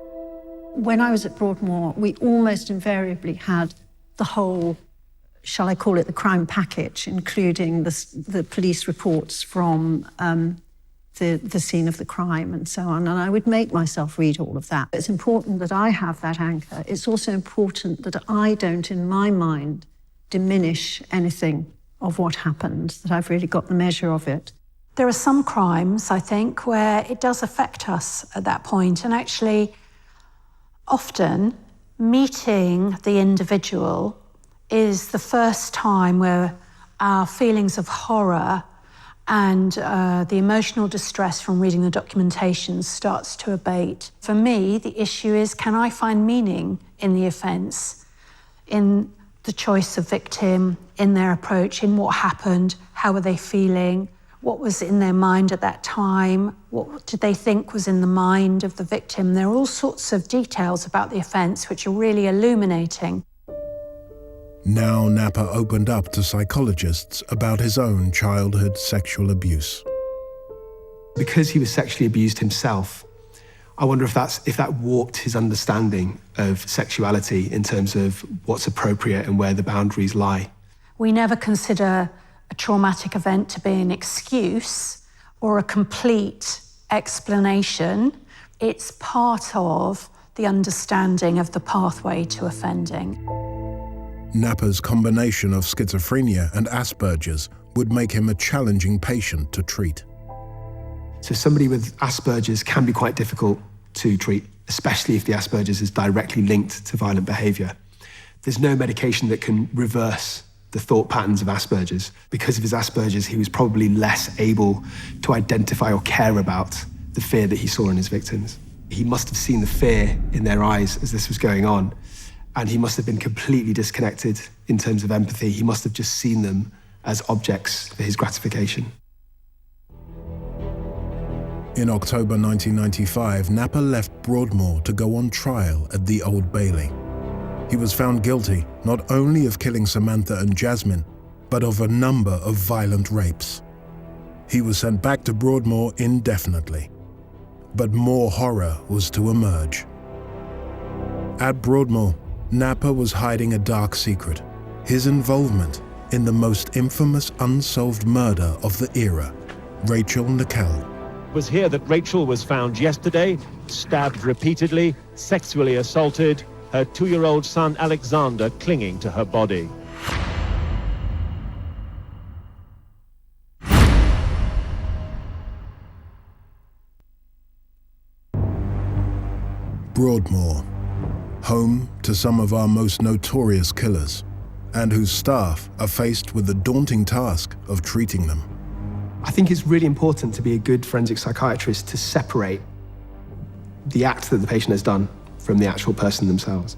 When I was at Broadmoor, we almost invariably had the whole, shall I call it, the crime package, including the police reports from the scene of the crime and so on. And I would make myself read all of that. It's important that I have that anchor. It's also important that I don't, in my mind, diminish anything of what happened, that I've really got the measure of it. There are some crimes, I think, where it does affect us at that point. And actually, often, meeting the individual is the first time where our feelings of horror and the emotional distress from reading the documentation starts to abate. For me, the issue is, can I find meaning in the offence, in the choice of victim, in their approach, in what happened, how were they feeling, what was in their mind at that time, what did they think was in the mind of the victim? There are all sorts of details about the offence which are really illuminating. Now Napper opened up to psychologists about his own childhood sexual abuse. Because he was sexually abused himself, I wonder if that warped his understanding of sexuality in terms of what's appropriate and where the boundaries lie. We never consider a traumatic event to be an excuse or a complete explanation. It's part of the understanding of the pathway to offending. Napper's combination of schizophrenia and Asperger's would make him a challenging patient to treat. So somebody with Asperger's can be quite difficult to treat, especially if the Asperger's is directly linked to violent behaviour. There's no medication that can reverse the thought patterns of Asperger's. Because of his Asperger's, he was probably less able to identify or care about the fear that he saw in his victims. He must have seen the fear in their eyes as this was going on, and he must have been completely disconnected in terms of empathy. He must have just seen them as objects for his gratification. In October 1995, Napper left Broadmoor to go on trial at the Old Bailey. He was found guilty not only of killing Samantha and Jasmine, but of a number of violent rapes. He was sent back to Broadmoor indefinitely. But more horror was to emerge. At Broadmoor, Napper was hiding a dark secret, his involvement in the most infamous unsolved murder of the era, Rachel Nickel. It was here that Rachel was found yesterday, stabbed repeatedly, sexually assaulted, her 2-year-old son Alexander clinging to her body. Broadmoor, home to some of our most notorious killers, and whose staff are faced with the daunting task of treating them. I think it's really important to be a good forensic psychiatrist to separate the act that the patient has done from the actual person themselves.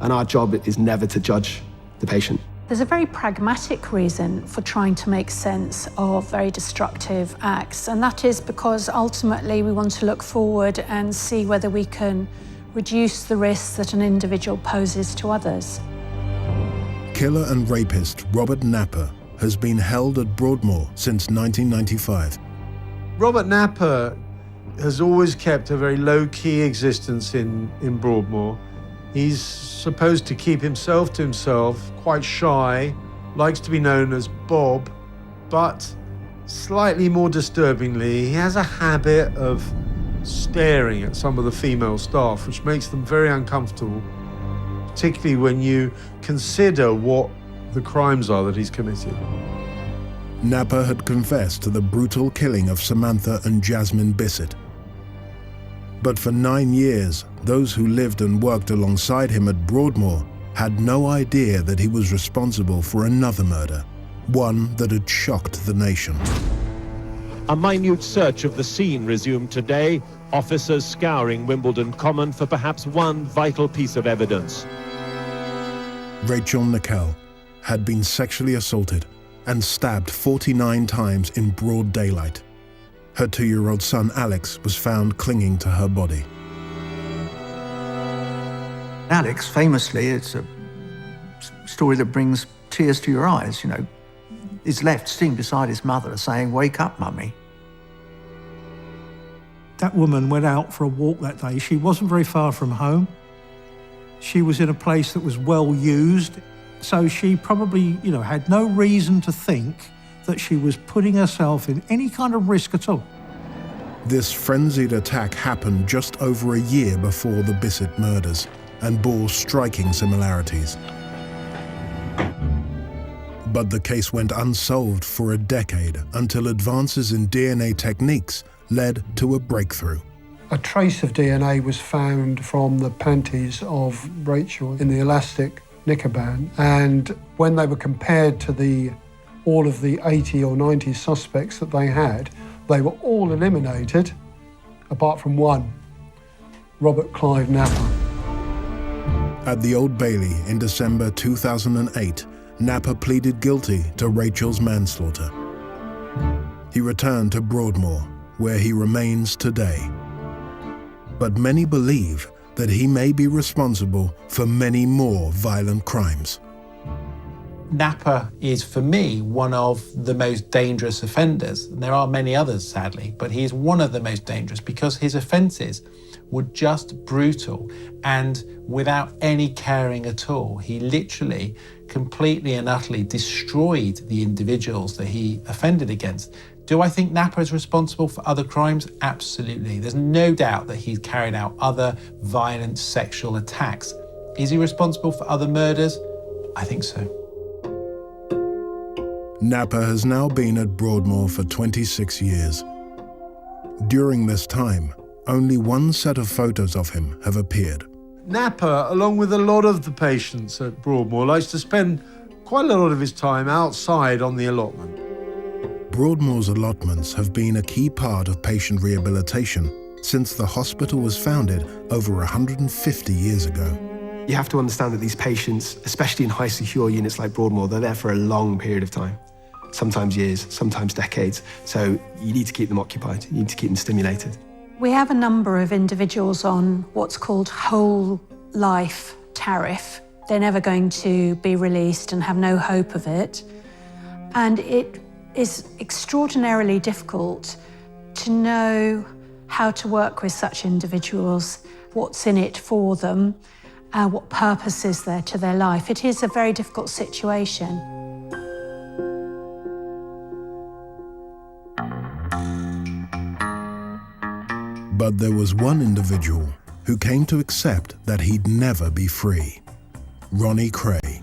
And our job is never to judge the patient. There's a very pragmatic reason for trying to make sense of very destructive acts, and that is because ultimately we want to look forward and see whether we can reduce the risks that an individual poses to others. Killer and rapist Robert Napper has been held at Broadmoor since 1995. Robert Napper has always kept a very low-key existence in Broadmoor. He's supposed to keep himself to himself, quite shy, likes to be known as Bob, but slightly more disturbingly, he has a habit of staring at some of the female staff, which makes them very uncomfortable. particularly when you consider what the crimes are that he's committed. Napper had confessed to the brutal killing of Samantha and Jasmine Bissett. But for 9 years, those who lived and worked alongside him at Broadmoor had no idea that he was responsible for another murder, one that had shocked the nation. A minute search of the scene resumed today, officers scouring Wimbledon Common for perhaps one vital piece of evidence. Rachel Nickell had been sexually assaulted and stabbed 49 times in broad daylight. Her 2-year-old son Alex was found clinging to her body. Alex, famously, it's a story that brings tears to your eyes, you know. He's left sitting beside his mother saying, "Wake up, Mummy." That woman went out for a walk that day. She wasn't very far from home. She was in a place that was well used. So she probably, had no reason to think that she was putting herself in any kind of risk at all. This frenzied attack happened just over a year before the Bissett murders and bore striking similarities. But the case went unsolved for a decade until advances in DNA techniques led to a breakthrough. A trace of DNA was found from the panties of Rachel in the elastic knickerband, and when they were compared to all of the 80 or 90 suspects that they had, they were all eliminated, apart from one, Robert Clive Napper. At the Old Bailey in December 2008, Napper pleaded guilty to Rachel's manslaughter. He returned to Broadmoor, where he remains today. But many believe that he may be responsible for many more violent crimes. Napper is, for me, one of the most dangerous offenders. And there are many others, sadly, but he is one of the most dangerous because his offences were just brutal and without any caring at all. He literally, completely and utterly destroyed the individuals that he offended against. Do I think Napper is responsible for other crimes? Absolutely. There's no doubt that he's carried out other violent sexual attacks. Is he responsible for other murders? I think so. Napper has now been at Broadmoor for 26 years. During this time, only one set of photos of him have appeared. Napper, along with a lot of the patients at Broadmoor, likes to spend quite a lot of his time outside on the allotment. Broadmoor's allotments have been a key part of patient rehabilitation since the hospital was founded over 150 years ago. You have to understand that these patients, especially in high secure units like Broadmoor, they're there for a long period of time. Sometimes years, sometimes decades. So you need to keep them occupied, you need to keep them stimulated. We have a number of individuals on what's called whole life tariff. They're never going to be released and have no hope of it. And it is extraordinarily difficult to know how to work with such individuals, what's in it for them, what purpose is there to their life. It is a very difficult situation. But there was one individual who came to accept that he'd never be free. Ronnie Kray.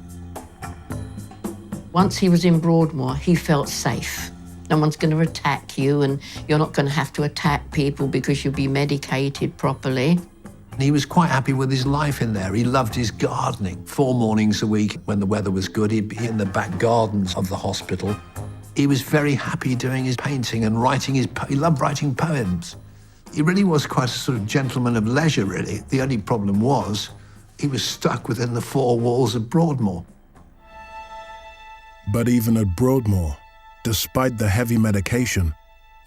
Once he was in Broadmoor, he felt safe. No one's going to attack you, and you're not going to have to attack people because you'll be medicated properly. He was quite happy with his life in there. He loved his gardening. 4 mornings a week, when the weather was good, he'd be in the back gardens of the hospital. He was very happy doing his painting and writing he loved writing poems. He really was quite a sort of gentleman of leisure, really. The only problem was he was stuck within the 4 walls of Broadmoor. But even at Broadmoor, despite the heavy medication,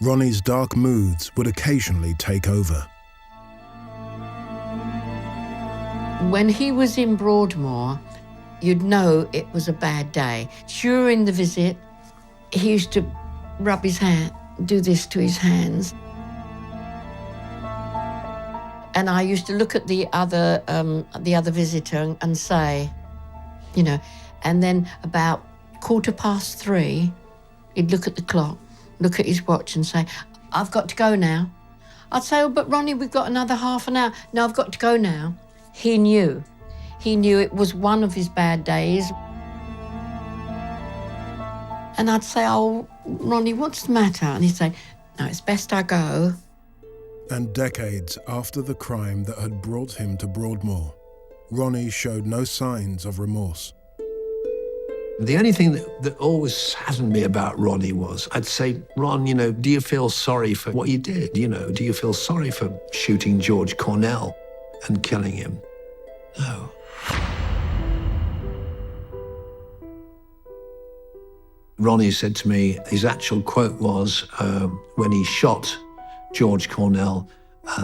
Ronnie's dark moods would occasionally take over. When he was in Broadmoor, you'd know it was a bad day. During the visit, he used to rub his hand, do this to his hands. And I used to look at the other visitor and say, and then about 3:15, he'd look at the clock, look at his watch and say, "I've got to go now." I'd say, "Oh, but Ronnie, we've got another half an hour." "No, I've got to go now." He knew. He knew it was one of his bad days. And I'd say, oh, Ronnie, what's the matter? And he'd say, no, it's best I go. And decades after the crime that had brought him to Broadmoor, Ronnie showed no signs of remorse. The only thing that always saddened me about Ronnie was, I'd say, Ron, you know, do you feel sorry for what you did? You know, do you feel sorry for shooting George Cornell and killing him? No. Ronnie said to me, his actual quote was, when he shot George Cornell,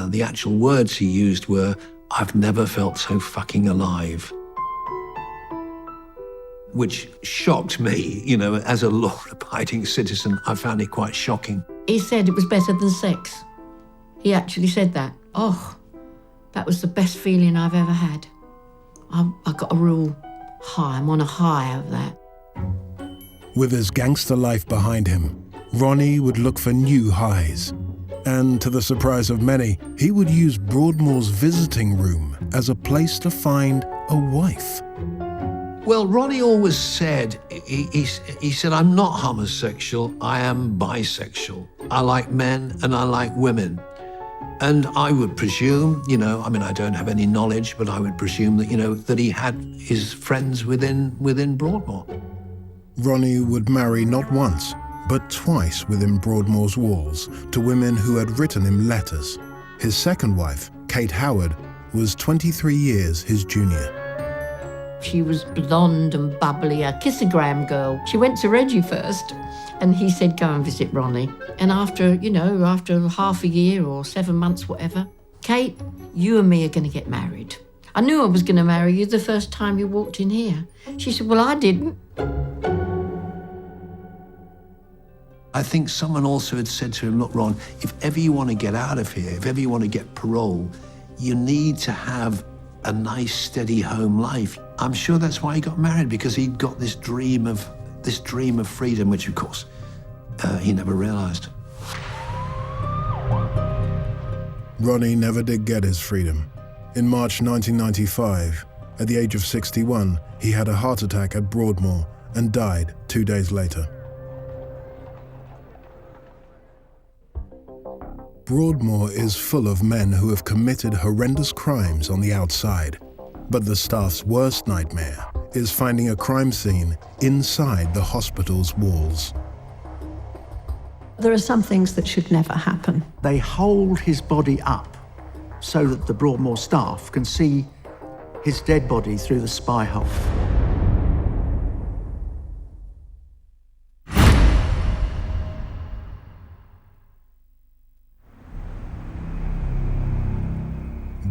the actual words he used were, "I've never felt so fucking alive." Which shocked me, you know, as a law-abiding citizen. I found it quite shocking. He said it was better than sex. He actually said that. Oh, that was the best feeling I've ever had. I got a real high. I'm on a high of that. With his gangster life behind him, Ronnie would look for new highs. And to the surprise of many, he would use Broadmoor's visiting room as a place to find a wife. Well, Ronnie always said, he said, I'm not homosexual, I am bisexual. I like men and I like women. And I would presume, you know, I mean, I don't have any knowledge, but I would presume that, you know, that he had his friends within Broadmoor. Ronnie would marry not once, but twice within Broadmoor's walls to women who had written him letters. His second wife, Kate Howard, was 23 years his junior. She was blonde and bubbly, a kissogram girl. She went to Reggie first, and he said, go and visit Ronnie. And after, you know, after half a year or 7 months, whatever, Kate, you and me are going to get married. I knew I was going to marry you the first time you walked in here. She said, well, I didn't. I think someone also had said to him, look, Ron, if ever you want to get out of here, if ever you want to get parole, you need to have a nice, steady home life. I'm sure that's why he got married, because he'd got this dream of freedom, which, of course, he never realized. Ronnie never did get his freedom. In March 1995, at the age of 61, he had a heart attack at Broadmoor and died 2 days later. Broadmoor is full of men who have committed horrendous crimes on the outside, but the staff's worst nightmare is finding a crime scene inside the hospital's walls. There are some things that should never happen. They hold his body up so that the Broadmoor staff can see his dead body through the spy hole.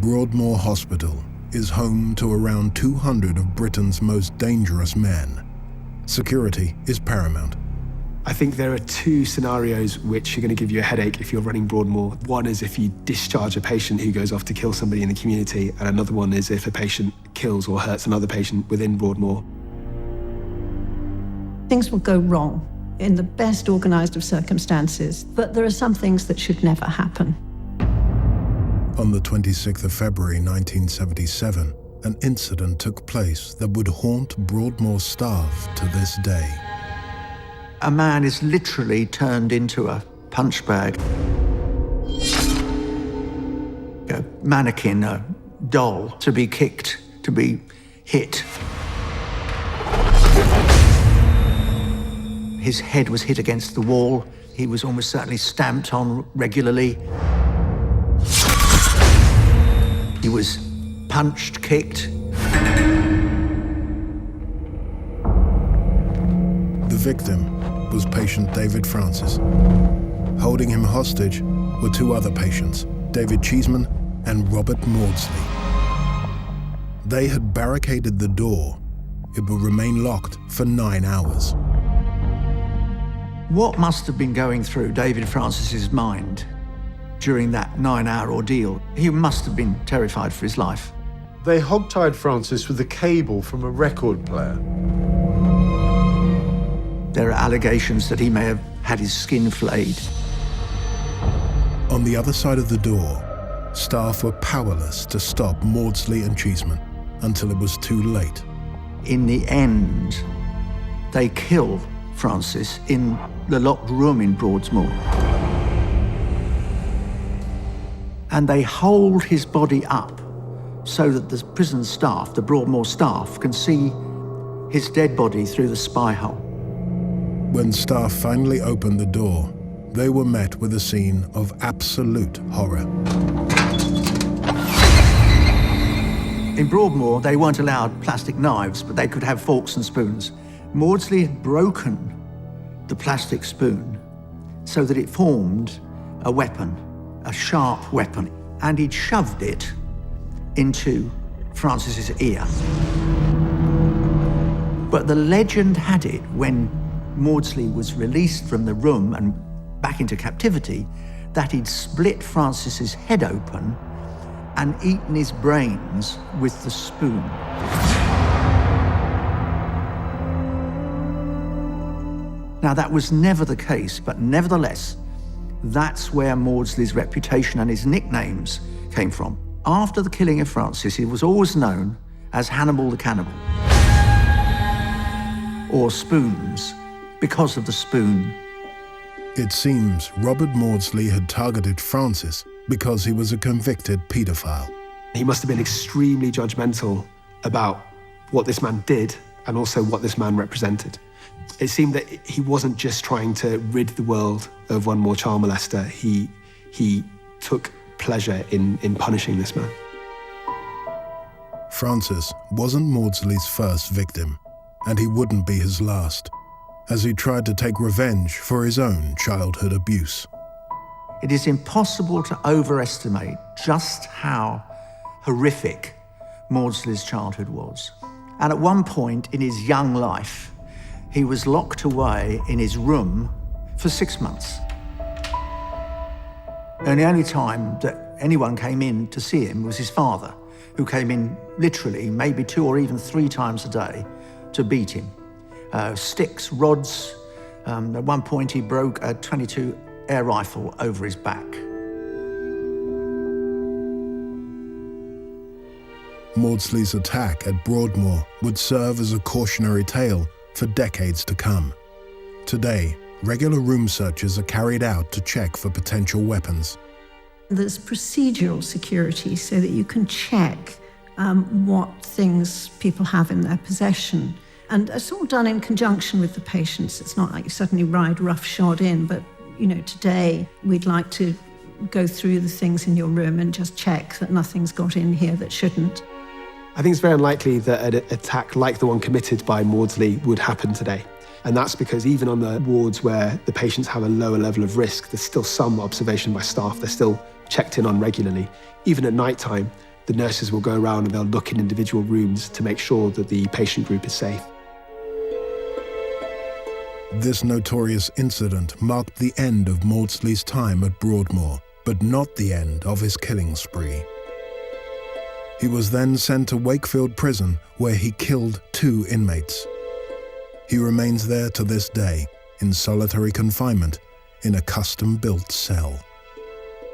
Broadmoor Hospital is home to around 200 of Britain's most dangerous men. Security is paramount. I think there are two scenarios which are going to give you a headache if you're running Broadmoor. One is if you discharge a patient who goes off to kill somebody in the community, and another one is if a patient kills or hurts another patient within Broadmoor. Things will go wrong in the best organised of circumstances, but there are some things that should never happen. On the 26th of February 1977, an incident took place that would haunt Broadmoor staff to this day. A man is literally turned into a punch bag. A mannequin, a doll, to be kicked, to be hit. His head was hit against the wall. He was almost certainly stamped on regularly. He was punched, kicked. The victim was patient David Francis. Holding him hostage were two other patients, David Cheeseman and Robert Maudsley. They had barricaded the door. It would remain locked for 9 hours. What must have been going through David Francis's mind during that 9-hour ordeal? He must have been terrified for his life. They hogtied Francis with a cable from a record player. There are allegations that he may have had his skin flayed. On the other side of the door, staff were powerless to stop Maudsley and Cheeseman. until it was too late. In the end, they kill Francis in the locked room in Broadmoor. And they hold his body up so that the prison staff, the Broadmoor staff, can see his dead body through the spy hole. When staff finally opened the door, they were met with a scene of absolute horror. In Broadmoor, they weren't allowed plastic knives, but they could have forks and spoons. Maudsley had broken the plastic spoon so that it formed a weapon, a sharp weapon, and he'd shoved it into Francis's ear. But the legend had it, when Maudsley was released from the room and back into captivity, that he'd split Francis's head open and eaten his brains with the spoon. Now, that was never the case, but nevertheless, that's where Maudsley's reputation and his nicknames came from. After the killing of Francis, he was always known as Hannibal the Cannibal, or Spoons, because of the spoon. It seems Robert Maudsley had targeted Francis because he was a convicted paedophile. He must have been extremely judgmental about what this man did and also what this man represented. It seemed that he wasn't just trying to rid the world of one more child molester. He took pleasure in punishing this man. Francis wasn't Maudsley's first victim, and he wouldn't be his last, as he tried to take revenge for his own childhood abuse. It is impossible to overestimate just how horrific Maudsley's childhood was. And at one point in his young life, he was locked away in his room for 6 months. And the only time that anyone came in to see him was his father, who came in literally maybe 2 or even 3 times a day to beat him. Sticks, rods. At one point, he broke a .22 air rifle over his back. Maudsley's attack at Broadmoor would serve as a cautionary tale for decades to come. Today, regular room searches are carried out to check for potential weapons. There's procedural security so that you can check what things people have in their possession. And it's all done in conjunction with the patients. It's not like you suddenly ride roughshod in, but today we'd like to go through the things in your room and just check that nothing's got in here that shouldn't. I think it's very unlikely that an attack like the one committed by Maudsley would happen today. And that's because even on the wards where the patients have a lower level of risk, there's still some observation by staff. They're still checked in on regularly. Even at night time, the nurses will go around and they'll look in individual rooms to make sure that the patient group is safe. This notorious incident marked the end of Maudsley's time at Broadmoor, but not the end of his killing spree. He was then sent to Wakefield Prison, where he killed 2 inmates. He remains there to this day, in solitary confinement, in a custom-built cell.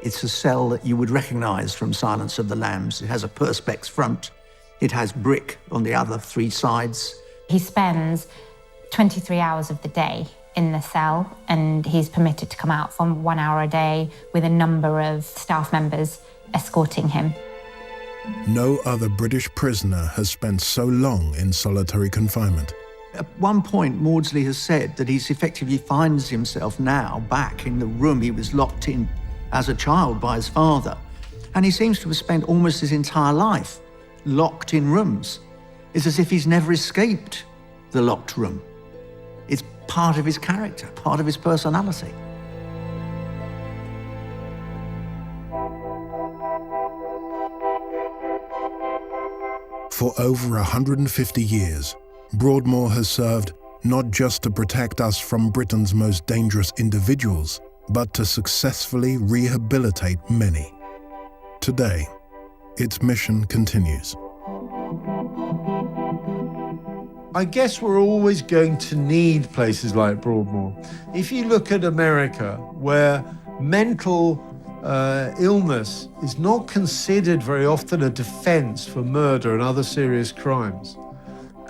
It's a cell that you would recognize from Silence of the Lambs. It has a perspex front. It has brick on the other 3 sides. He spends 23 hours of the day in the cell, and he's permitted to come out for 1 hour a day with a number of staff members escorting him. No other British prisoner has spent so long in solitary confinement. At one point, Maudsley has said that he's effectively finds himself now back in the room he was locked in as a child by his father. And he seems to have spent almost his entire life locked in rooms. It's as if he's never escaped the locked room. It's part of his character, part of his personality. For over 150 years, Broadmoor has served not just to protect us from Britain's most dangerous individuals, but to successfully rehabilitate many. Today, its mission continues. I guess we're always going to need places like Broadmoor. If you look at America, where mental illness is not considered very often a defense for murder and other serious crimes.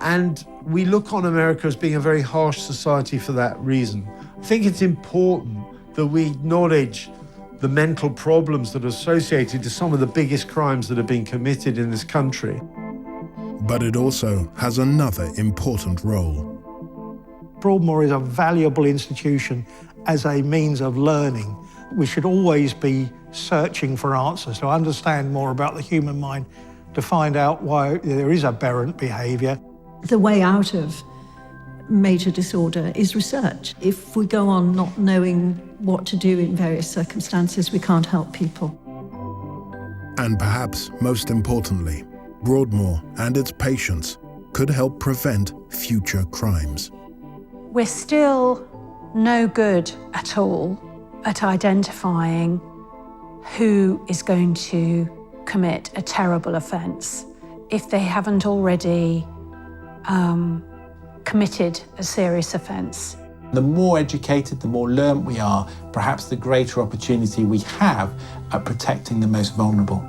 And we look on America as being a very harsh society for that reason. I think it's important that we acknowledge the mental problems that are associated to some of the biggest crimes that have been committed in this country. But it also has another important role. Broadmoor is a valuable institution as a means of learning. We should always be searching for answers to understand more about the human mind, to find out why there is aberrant behaviour. The way out of major disorder is research. If we go on not knowing what to do in various circumstances, we can't help people. And perhaps most importantly, Broadmoor and its patients could help prevent future crimes. We're still no good at all at identifying who is going to commit a terrible offence if they haven't already committed a serious offence. The more educated, the more learned we are, perhaps the greater opportunity we have at protecting the most vulnerable.